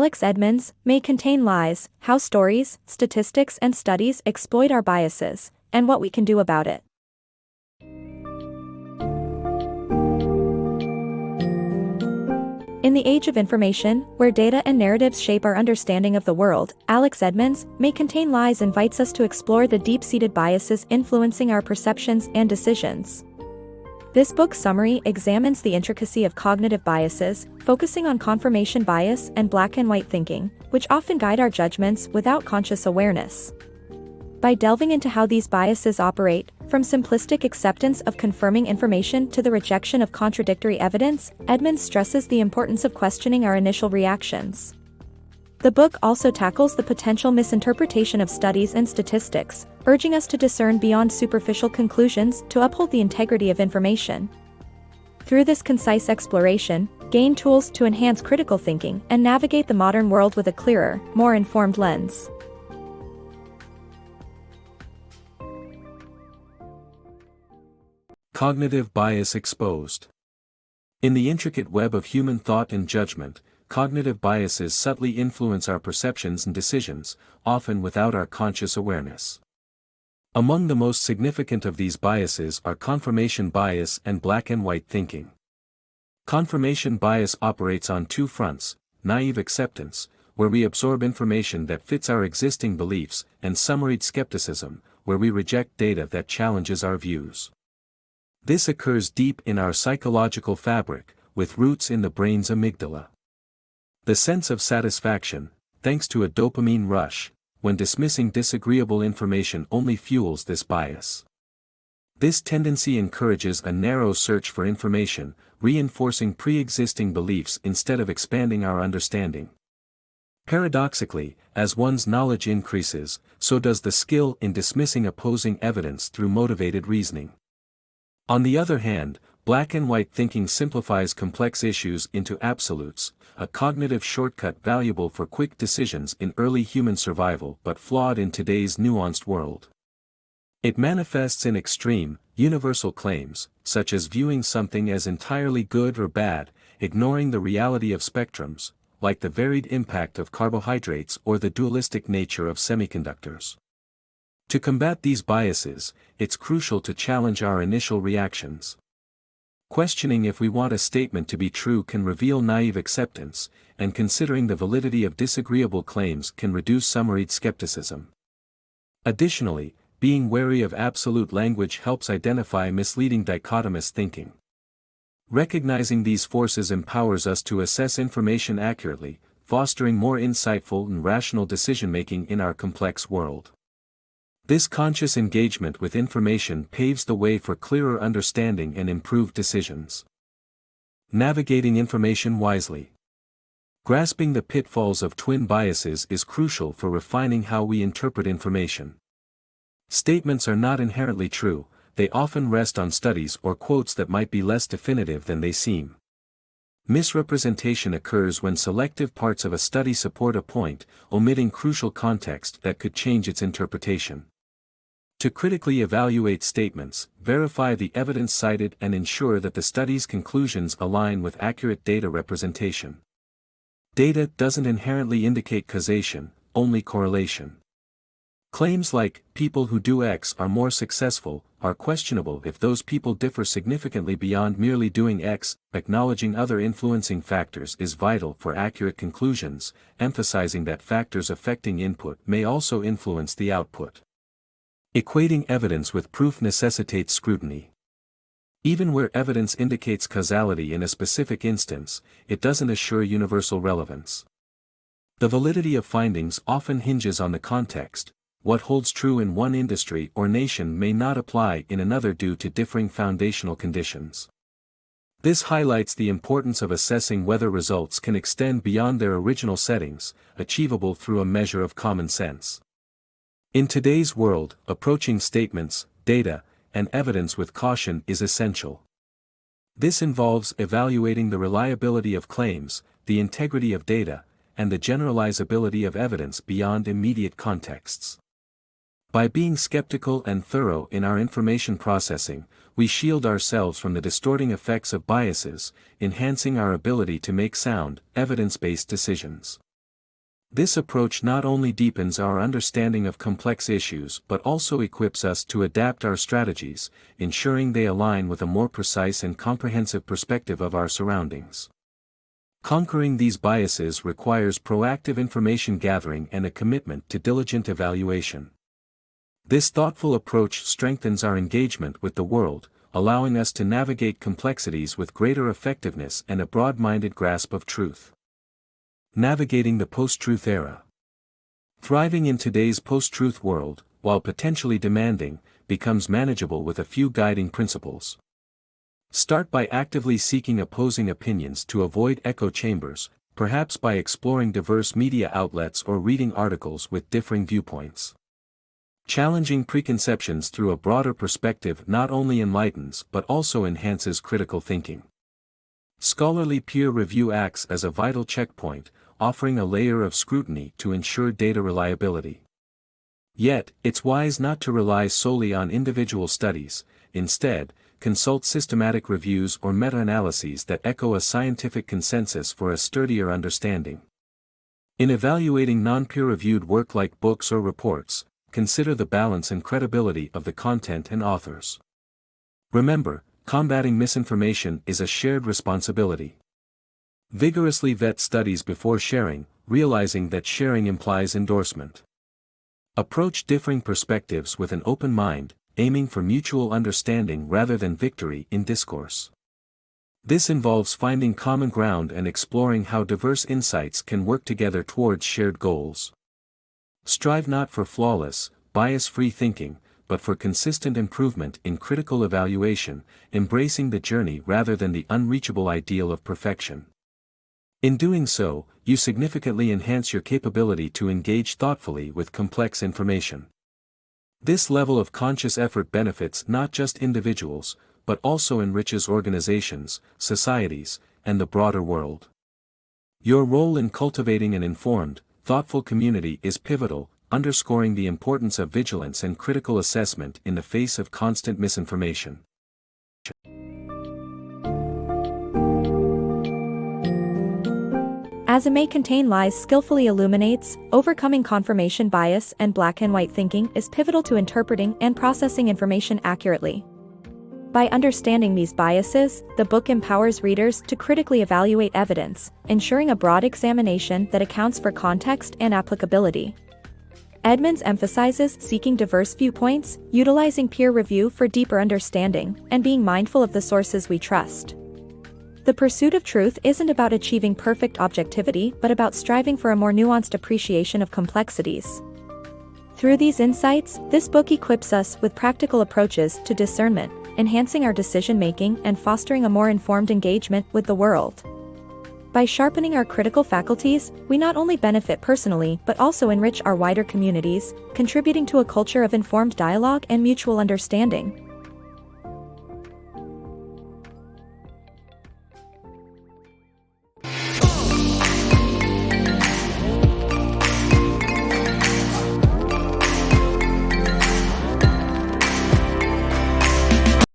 Alex Edmans, may contain lies, how stories, statistics and studies exploit our biases, and what we can do about it. In the age of information, where data and narratives shape our understanding of the world, Alex Edmans, May Contain Lies invites us to explore the deep-seated biases influencing our perceptions and decisions. This book's summary examines the intricacy of cognitive biases, focusing on confirmation bias and black and white thinking, which often guide our judgments without conscious awareness. By delving into how these biases operate, from simplistic acceptance of confirming information to the rejection of contradictory evidence, Edmans stresses the importance of questioning our initial reactions. The book also tackles the potential misinterpretation of studies and statistics, urging us to discern beyond superficial conclusions to uphold the integrity of information. Through this concise exploration, gain tools to enhance critical thinking and navigate the modern world with a clearer, more informed lens. Cognitive bias exposed. In the intricate web of human thought and judgment, cognitive biases subtly influence our perceptions and decisions, often without our conscious awareness. Among the most significant of these biases are confirmation bias and black and white thinking. Confirmation bias operates on two fronts: naive acceptance, where we absorb information that fits our existing beliefs, and summaried skepticism, where we reject data that challenges our views. This occurs deep in our psychological fabric, with roots in the brain's amygdala. The sense of satisfaction, thanks to a dopamine rush, when dismissing disagreeable information only fuels this bias. This tendency encourages a narrow search for information, reinforcing pre-existing beliefs instead of expanding our understanding. Paradoxically, as one's knowledge increases, so does the skill in dismissing opposing evidence through motivated reasoning. On the other hand, black and white thinking simplifies complex issues into absolutes, a cognitive shortcut valuable for quick decisions in early human survival but flawed in today's nuanced world. It manifests in extreme, universal claims, such as viewing something as entirely good or bad, ignoring the reality of spectrums, like the varied impact of carbohydrates or the dualistic nature of semiconductors. To combat these biases, it's crucial to challenge our initial reactions. Questioning if we want a statement to be true can reveal naive acceptance, and considering the validity of disagreeable claims can reduce summaried skepticism. Additionally, being wary of absolute language helps identify misleading dichotomous thinking. Recognizing these forces empowers us to assess information accurately, fostering more insightful and rational decision-making in our complex world. This conscious engagement with information paves the way for clearer understanding and improved decisions. Navigating information wisely. Grasping the pitfalls of twin biases is crucial for refining how we interpret information. Statements are not inherently true, they often rest on studies or quotes that might be less definitive than they seem. Misrepresentation occurs when selective parts of a study support a point, omitting crucial context that could change its interpretation. To critically evaluate statements, verify the evidence cited and ensure that the study's conclusions align with accurate data representation. Data doesn't inherently indicate causation, only correlation. Claims like, people who do X are more successful, are questionable if those people differ significantly beyond merely doing X. Acknowledging other influencing factors is vital for accurate conclusions, emphasizing that factors affecting input may also influence the output. Equating evidence with proof necessitates scrutiny. Even where evidence indicates causality in a specific instance, it doesn't assure universal relevance. The validity of findings often hinges on the context. What holds true in one industry or nation may not apply in another due to differing foundational conditions. This highlights the importance of assessing whether results can extend beyond their original settings, achievable through a measure of common sense. In today's world, approaching statements, data, and evidence with caution is essential. This involves evaluating the reliability of claims, the integrity of data, and the generalizability of evidence beyond immediate contexts. By being skeptical and thorough in our information processing, we shield ourselves from the distorting effects of biases, enhancing our ability to make sound, evidence-based decisions. This approach not only deepens our understanding of complex issues but also equips us to adapt our strategies, ensuring they align with a more precise and comprehensive perspective of our surroundings. Conquering these biases requires proactive information gathering and a commitment to diligent evaluation. This thoughtful approach strengthens our engagement with the world, allowing us to navigate complexities with greater effectiveness and a broad-minded grasp of truth. Navigating the post-truth era. Thriving in today's post-truth world, while potentially demanding, becomes manageable with a few guiding principles. Start by actively seeking opposing opinions to avoid echo chambers, perhaps by exploring diverse media outlets or reading articles with differing viewpoints. Challenging preconceptions through a broader perspective not only enlightens but also enhances critical thinking. Scholarly peer review acts as a vital checkpoint, offering a layer of scrutiny to ensure data reliability. Yet, it's wise not to rely solely on individual studies. Instead, consult systematic reviews or meta-analyses that echo a scientific consensus for a sturdier understanding. In evaluating non-peer-reviewed work like books or reports, consider the balance and credibility of the content and authors. Remember, combating misinformation is a shared responsibility. Vigorously vet studies before sharing, realizing that sharing implies endorsement. Approach differing perspectives with an open mind, aiming for mutual understanding rather than victory in discourse. This involves finding common ground and exploring how diverse insights can work together towards shared goals. Strive not for flawless, bias-free thinking, but for consistent improvement in critical evaluation, embracing the journey rather than the unreachable ideal of perfection. In doing so, you significantly enhance your capability to engage thoughtfully with complex information. This level of conscious effort benefits not just individuals, but also enriches organizations, societies, and the broader world. Your role in cultivating an informed, thoughtful community is pivotal, underscoring the importance of vigilance and critical assessment in the face of constant misinformation. As It May Contain Lies skillfully illuminates, overcoming confirmation bias and black and white thinking is pivotal to interpreting and processing information accurately. By understanding these biases, the book empowers readers to critically evaluate evidence, ensuring a broad examination that accounts for context and applicability. Edmans emphasizes seeking diverse viewpoints, utilizing peer review for deeper understanding, and being mindful of the sources we trust. The pursuit of truth isn't about achieving perfect objectivity but about striving for a more nuanced appreciation of complexities. Through these insights, this book equips us with practical approaches to discernment, enhancing our decision-making and fostering a more informed engagement with the world. By sharpening our critical faculties, we not only benefit personally but also enrich our wider communities, contributing to a culture of informed dialogue and mutual understanding.